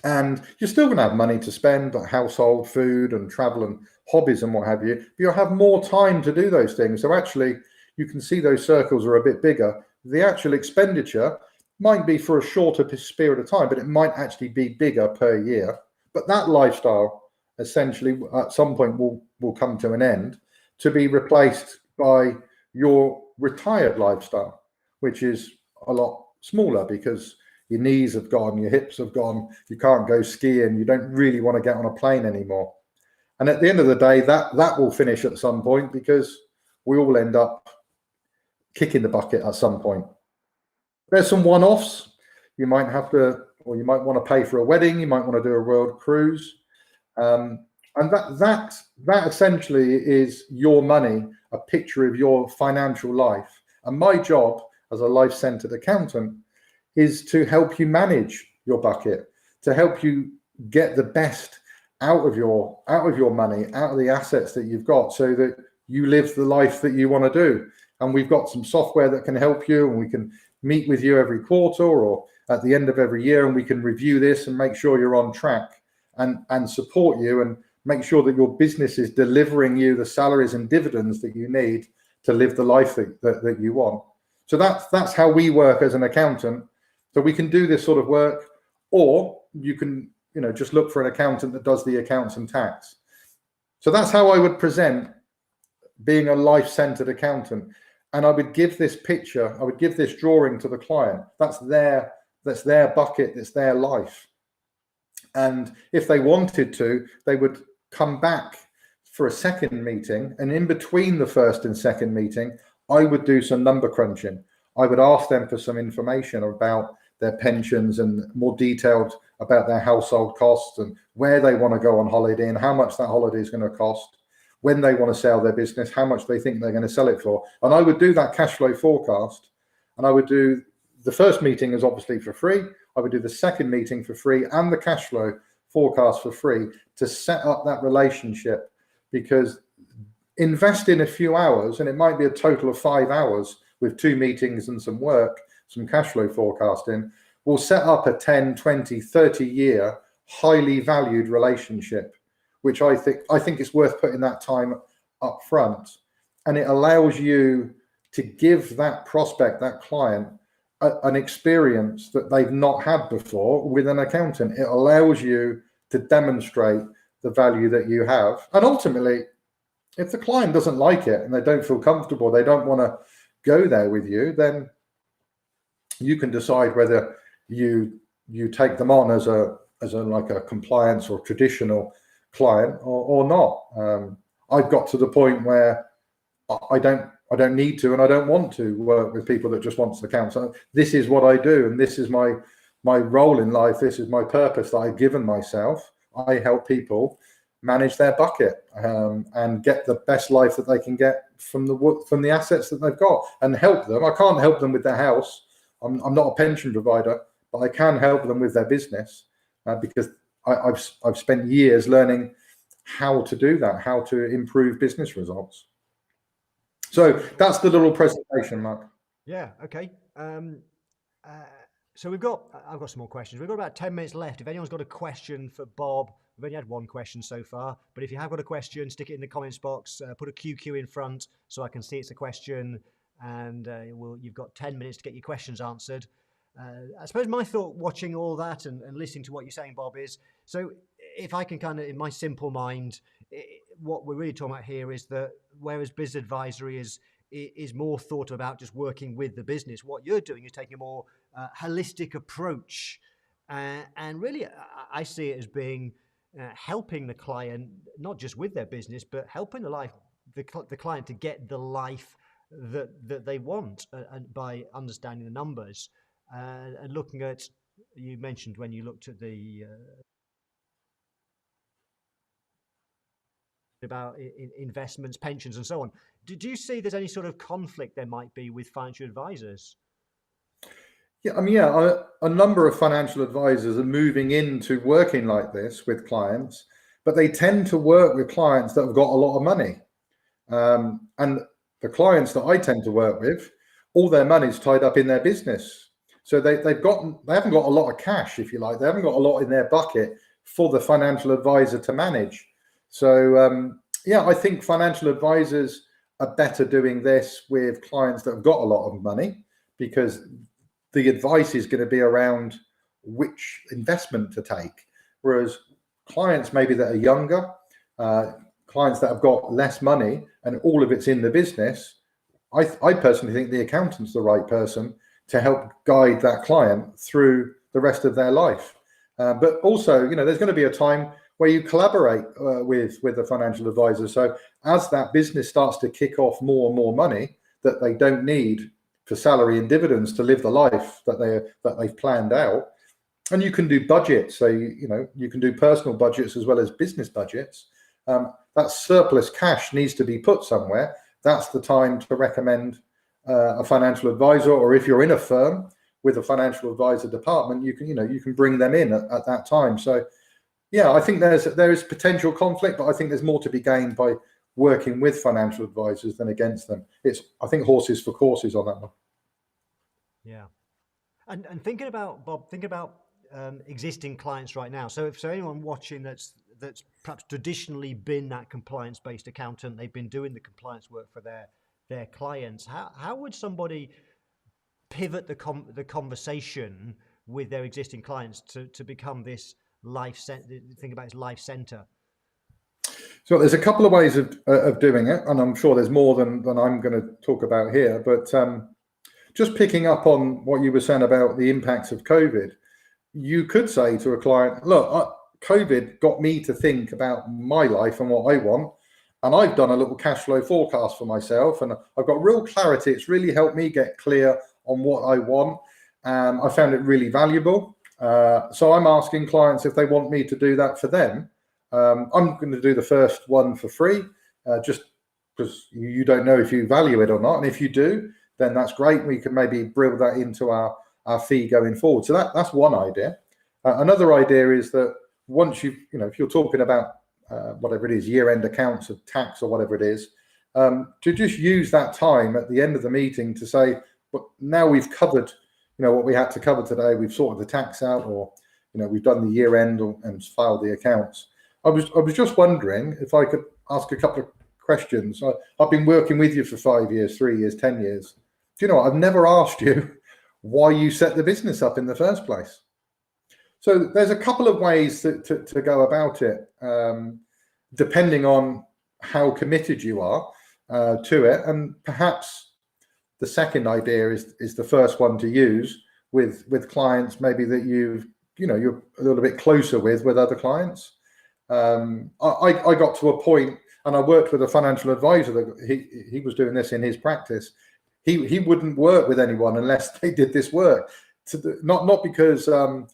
And you're still going to have money to spend on household, food and travel and hobbies and what have you. But you'll have more time to do those things. So actually, you can see those circles are a bit bigger. The actual expenditure might be for a shorter period of time, but it might actually be bigger per year. But that lifestyle essentially at some point will come to an end, to be replaced by your retired lifestyle, which is a lot smaller because your knees have gone, your hips have gone, you can't go skiing, you don't really want to get on a plane anymore. And at the end of the day, that will finish at some point, because we all end up kicking the bucket at some point. There's some one-offs. You might have to, or you might want to pay for a wedding, you might want to do a world cruise. And that essentially is your money, a picture of your financial life. And my job as a life-centered accountant is to help you manage your bucket, to help you get the best out of your money, out of the assets that you've got, so that you live the life that you want to do. And we've got some software that can help you, and we can meet with you every quarter or at the end of every year, and we can review this and make sure you're on track and support you and make sure that your business is delivering you the salaries and dividends that you need to live the life that you want. So that's how we work as an accountant. So we can do this sort of work, or you can just look for an accountant that does the accounts and tax. So that's how I would present being a life-centered accountant. And I would give this picture, I would give this drawing to the client. That's their bucket, it's their life. And if they wanted to, they would come back for a second meeting. And in between the first and second meeting, I would do some number crunching. I would ask them for some information about their pensions and more detailed about their household costs and where they want to go on holiday and how much that holiday is going to cost, when they want to sell their business, how much they think they're going to sell it for. And I would do that cash flow forecast, and I would do the first meeting is obviously for free. I would do the second meeting for free and the cash flow forecast for free to set up that relationship, because investing a few hours, and it might be a total of 5 hours with 2 meetings and some work, some cash flow forecasting, will set up a 10, 20, 30 year highly valued relationship, which I think it's worth putting that time up front. And it allows you to give that prospect, that client, an experience that they've not had before with an accountant. It allows you to demonstrate the value that you have. And ultimately, if the client doesn't like it and they don't feel comfortable, they don't want to go there with you, then you can decide whether you take them on as a like a compliance or traditional client or not. I've got to the point where I don't need to, and I don't want to work with people that just wants accounts. So this is what I do, and this is my role in life. This is my purpose that I've given myself. I help people manage their bucket and get the best life that they can get from the assets that they've got, and help them. I can't help them with their house. I'm not a pension provider, but I can help them with their business because I've spent years learning how to do that, how to improve business results. So that's the little presentation, Mark. Yeah. Okay. So I've got some more questions. We've got about 10 minutes left. If anyone's got a question for Bob, we've only had one question so far, but if you have got a question, stick it in the comments box, put a QQ in front so I can see it's a question, and you've got 10 minutes to get your questions answered. I suppose my thought watching all that and listening to what you're saying, Bob, is, so if I can kind of, in my simple mind, what we're really talking about here is that whereas business advisory is more thought about just working with the business, what you're doing is taking a more holistic approach. And really, I see it as being helping the client, not just with their business, but helping the client to get the life that they want, and by understanding the numbers and looking at, you mentioned when you looked at the about investments, pensions, and so on. Did you see there's any sort of conflict there might be with financial advisors? Yeah, I mean, yeah, a number of financial advisors are moving into working like this with clients, but they tend to work with clients that have got a lot of money. And the clients that I tend to work with, all their money's tied up in their business. So they haven't got a lot of cash, if you like. They haven't got a lot in their bucket for the financial advisor to manage. So yeah, I think financial advisors are better doing this with clients that have got a lot of money, because the advice is going to be around which investment to take. Whereas clients maybe that are younger, clients that have got less money and all of it's in the business, I personally think the accountant's the right person to help guide that client through the rest of their life. But also, there's going to be a time where you collaborate with a financial advisor. So as that business starts to kick off more and more money that they don't need for salary and dividends to live the life that they've planned out, and you can do budgets. So you can do personal budgets as well as business budgets. That surplus cash needs to be put somewhere. That's the time to recommend a financial advisor, or if you're in a firm with a financial advisor department, you can bring them in at that time. So yeah, I think there is potential conflict, but I think there's more to be gained by working with financial advisors than against them. I think horses for courses on that one. Yeah, and thinking about, Bob, existing clients right now. So if anyone watching that's perhaps traditionally been that compliance-based accountant, they've been doing the compliance work for their clients. How would somebody pivot the conversation with their existing clients to become this life center? So there's a couple of ways of doing it, and I'm sure there's more than I'm going to talk about here. But just picking up on what you were saying about the impacts of COVID, you could say to a client, look, COVID got me to think about my life and what I want, and I've done a little cash flow forecast for myself, and I've got real clarity. It's really helped me get clear on what I want. I found it really valuable. So I'm asking clients if they want me to do that for them. I'm going to do the first one for free, just because you don't know if you value it or not. And if you do, then that's great. We can maybe build that into our fee going forward. So that's one idea. Another idea is that once if you're talking about whatever it is, year-end accounts of tax or whatever it is, to just use that time at the end of the meeting to say, but now we've covered what we had to cover today. We've sorted the tax out, or we've done the year end and filed the accounts. I was just wondering if I could ask a couple of questions. I've been working with you for 5 years, 3 years, 10 years. Do you know what? I've never asked you why you set the business up in the first place. So there's a couple of ways to go about it, depending on how committed you are to it, and perhaps the second idea is the first one to use with clients maybe that you're a little bit closer with other clients. I got to a point, and I worked with a financial advisor that he was doing this in his practice. He wouldn't work with anyone unless they did this work. Not because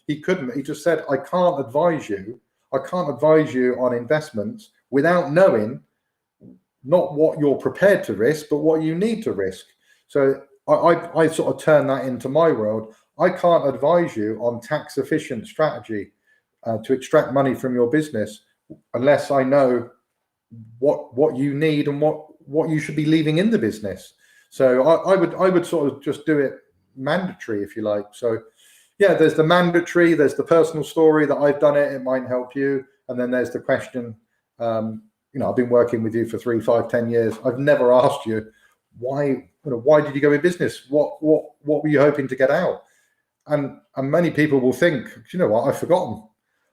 he couldn't. He just said, I can't advise you on investments without knowing not what you're prepared to risk, but what you need to risk. So I sort of turn that into my world. I can't advise you on tax efficient strategy to extract money from your business unless I know what you need and what you should be leaving in the business. So I would sort of just do it mandatory, if you like. So yeah, there's the mandatory, there's the personal story that I've done it might help you, and then there's the question. I've been working with you for 3, 5, 10 years. I've never asked you why did you go in business? What were you hoping to get out? And many people will think, you know what, I've forgotten.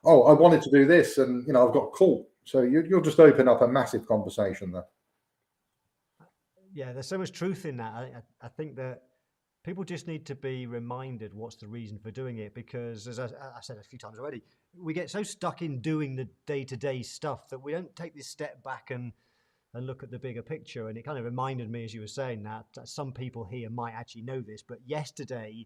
Oh, I wanted to do this, and I've got caught. So you'll just open up a massive conversation there. Yeah, there's so much truth in that. I think that people just need to be reminded what's the reason for doing it, because as I said a few times already, we get so stuck in doing the day-to-day stuff that we don't take this step back and look at the bigger picture. And it kind of reminded me, as you were saying, that some people here might actually know this, but yesterday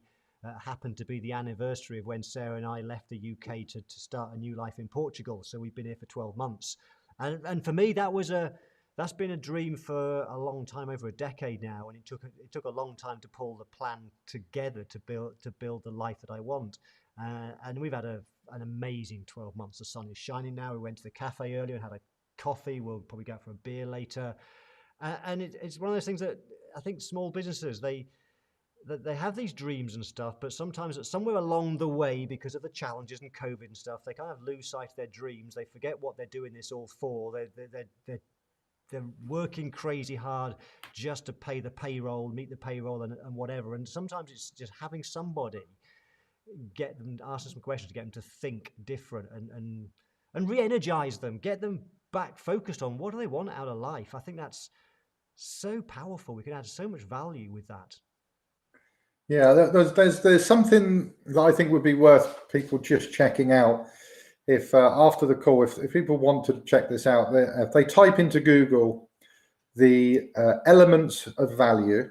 happened to be the anniversary of when Sarah and I left the UK to start a new life in Portugal. So we've been here for 12 months. And for me, that's been a dream for a long time, over a decade now, and it took a long time to pull the plan together to build the life that I want. And we've had an amazing 12 months. The sun is shining now. We went to the cafe earlier and had a coffee. We'll probably go out for a beer later. And it's one of those things that I think small businesses, they have these dreams and stuff, but sometimes somewhere along the way, because of the challenges and COVID and stuff, they kind of lose sight of their dreams. They forget what they're doing this all for. They're working crazy hard just to pay the payroll, meet the payroll and whatever. And sometimes it's just having somebody ask them some questions, get them to think different and re-energize them, get them back focused on what do they want out of life. I think that's so powerful. We can add so much value with that. Yeah, there's something that I think would be worth people just checking out. If after the call, if people want to check this out, if they type into Google the elements of value,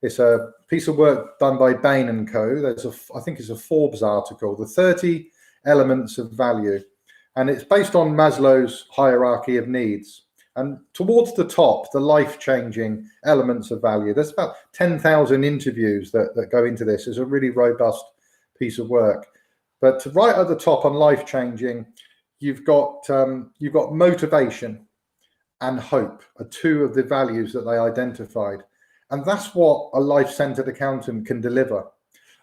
it's a piece of work done by Bain and Co. I think it's a Forbes article, the 30 elements of value, and it's based on Maslow's hierarchy of needs. And towards the top, the life-changing elements of value. There's about 10,000 interviews that go into this. It's a really robust piece of work. But right at the top on life-changing, you've got motivation and hope are two of the values that they identified. And that's what a life-centered accountant can deliver.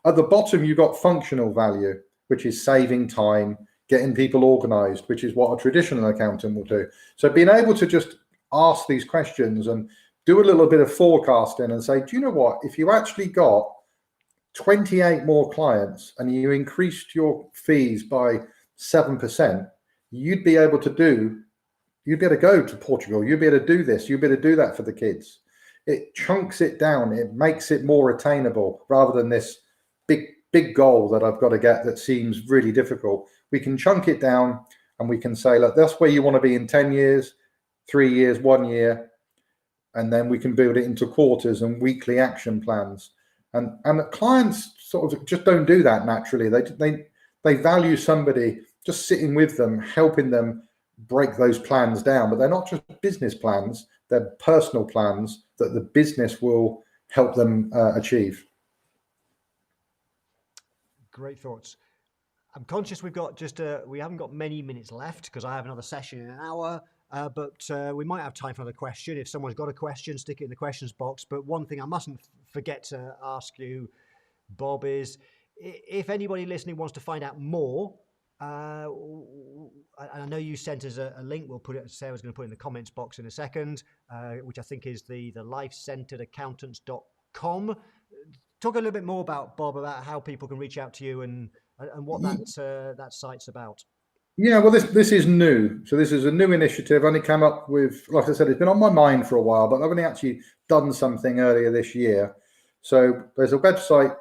At the bottom, you've got functional value, which is saving time, getting people organized, which is what a traditional accountant will do. So being able to just ask these questions and do a little bit of forecasting and say, do you know what, if you actually got 28 more clients and you increased your fees by 7%, you'd be able to go to Portugal, you'd be able to do this, you'd be able to do that for the kids. It chunks it down, it makes it more attainable rather than this big goal that I've got to get that seems really difficult. We can chunk it down and we can say, look, that's where you want to be in 10 years, 3 years, 1 year. And then we can build it into quarters and weekly action plans. And clients sort of just don't do that naturally. They value somebody just sitting with them, helping them break those plans down. But they're not just business plans, they're personal plans that the business will help them achieve. Great thoughts. I'm conscious we haven't got many minutes left because I have another session in an hour, but we might have time for another question. If someone's got a question, stick it in the questions box. But one thing I mustn't forget to ask you, Bob, is if anybody listening wants to find out more, I know you sent us a link. Sarah's going to put it in the comments box in a second, which I think is the lifecenteredaccountants.com. Talk a little bit more about, Bob, about how people can reach out to you and what that site's about. Yeah, well, this is new. So this is a new initiative. I only came up with, like I said, it's been on my mind for a while, but I've only actually done something earlier this year. So there's a website,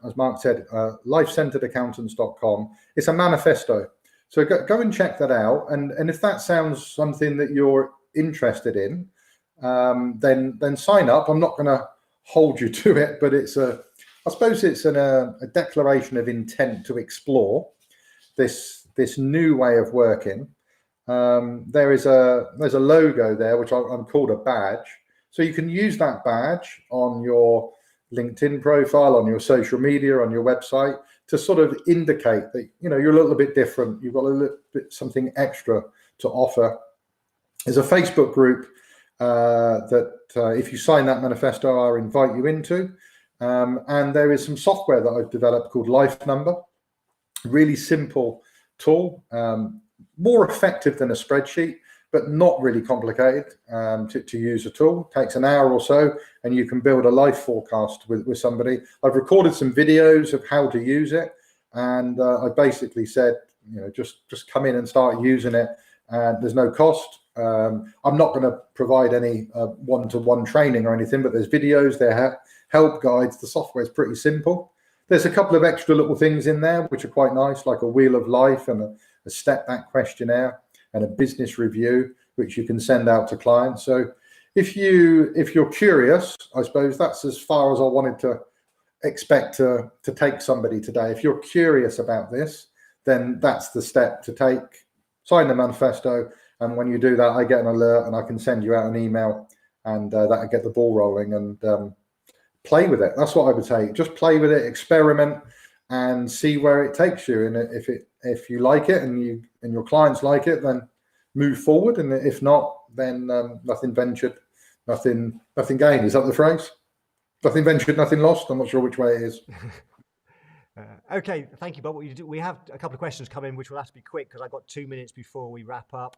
as Mark said, lifecenteredaccountants.com. It's a manifesto. So go and check that out. And if that sounds something that you're interested in, then sign up. I'm not going to hold you to it, but I suppose it's a declaration of intent to explore this new way of working. There's a logo there, which I'm called a badge. So you can use that badge on your LinkedIn profile, on your social media, on your website, to sort of indicate that, you know, you're a little bit different. You've got a little bit something extra to offer. There's a Facebook group that if you sign that manifesto, I'll invite you into. And there is some software that I've developed called Life Number. Really simple tool, more effective than a spreadsheet, but not really complicated to use at all. It takes an hour or so, and you can build a life forecast with somebody. I've recorded some videos of how to use it, and I basically said, you know, just come in and start using it, and there's no cost. I'm not going to provide any one-to-one training or anything, but there's videos, there help guides. The software is pretty simple. There's a couple of extra little things in there which are quite nice, like a wheel of life and a step back questionnaire and a business review, which you can send out to clients. So if you're curious, I suppose that's as far as I wanted to expect to take somebody today. If you're curious about this, then that's the step to take. Sign the manifesto, and when you do that, I get an alert and I can send you out an email, and that'll get the ball rolling, and play with it. That's what I would say. Just play with it, experiment, and see where it takes you. And if you like it and your clients like it, then move forward. And if not, then nothing ventured, nothing gained. Is that the phrase? Nothing ventured, nothing lost. I'm not sure which way it is. Okay, thank you, Bob. We have a couple of questions come in, which will have to be quick because I've got 2 minutes before we wrap up.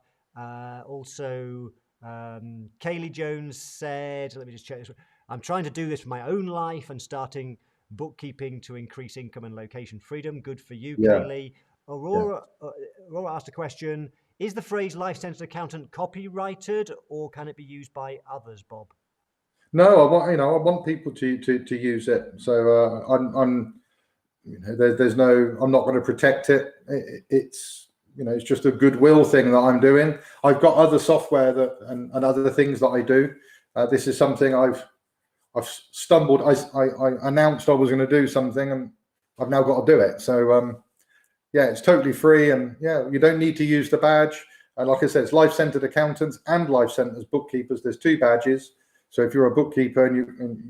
Also, Kaylee Jones said, let me just check this. I'm trying to do this for my own life and starting bookkeeping to increase income and location freedom. Good for you, Yeah. Kaylee. Aurora asked a question. Is the phrase life-centered accountant copyrighted, or can it be used by others, Bob? No, I want people to use it. So I'm not going to protect it. It's just a goodwill thing that I'm doing. I've got other software and other things that I do. This is something I've stumbled. I announced I was going to do something, and I've now got to do it. So yeah, it's totally free, and yeah, you don't need to use the badge. And like I said, it's life-centered accountants and life-centered bookkeepers. There's 2 badges. So if you're a bookkeeper and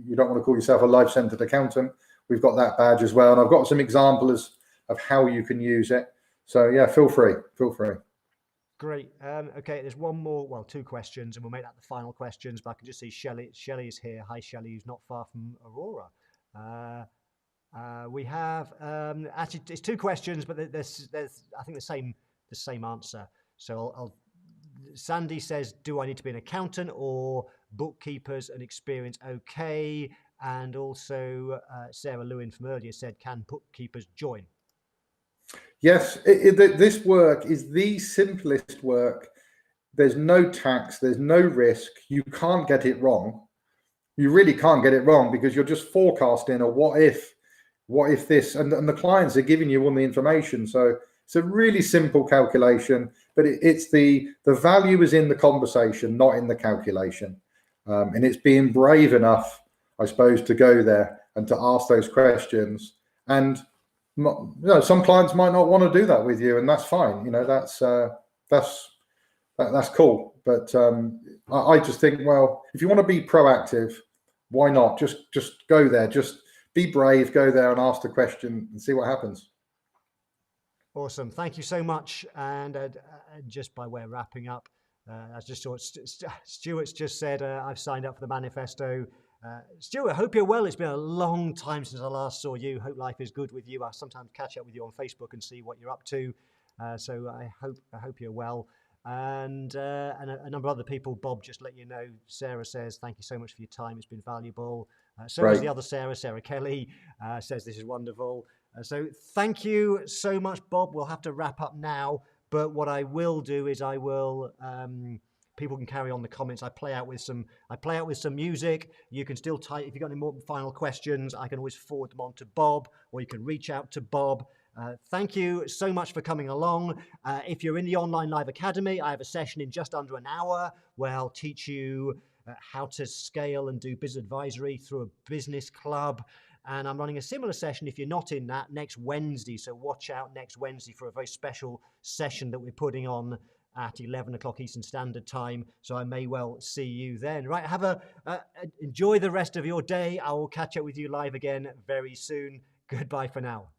you don't want to call yourself a life-centered accountant, we've got that badge as well. And I've got some examples of how you can use it. So yeah, feel free. Great. Okay, there's one more, well, 2 questions, and we'll make that the final questions, but I can just see Shelley is here. Hi, Shelley, who's not far from Aurora. We have, actually, it's 2 questions, but there's I think the same answer. So Sandy says, do I need to be an accountant, or bookkeepers and experience okay? And also Sarah Lewin from earlier said, can bookkeepers join? Yes, this work is the simplest work. There's no tax, there's no risk. You can't get it wrong. You really can't get it wrong, because you're just forecasting a what if this, and the clients are giving you all the information. So it's a really simple calculation, but it's the value is in the conversation, not in the calculation. And it's being brave enough, I suppose, to go there and to ask those questions. And some clients might not want to do that with you, and that's fine. That's cool. But I just think, well, if you want to be proactive, why not just go there? Just be brave, go there and ask the question and see what happens. Awesome. Thank you so much. And just by way of wrapping up, I just saw Stuart's just said, I've signed up for the manifesto. Stuart, hope you're well. It's been a long time since I last saw you. Hope life is good with you. I sometimes catch up with you on Facebook and see what you're up to. So I hope you're well. And a number of other people. Bob, just let you know, Sarah says, thank you so much for your time. It's been valuable. So is the other Sarah Kelly, says this is wonderful. So thank you so much, Bob. We'll have to wrap up now. But what I will do is I will people can carry on the comments. I play out with some music. You can still type if you've got any more final questions. I can always forward them on to Bob, or you can reach out to Bob. Thank you so much for coming along. If you're in the Online Live Academy, I have a session in just under an hour where I'll teach you how to scale and do business advisory through a business club. And I'm running a similar session, if you're not in that, next Wednesday. So watch out next Wednesday for a very special session that we're putting on at 11 o'clock Eastern Standard Time. So I may well see you then. Right, enjoy the rest of your day. I will catch up with you live again very soon. Goodbye for now.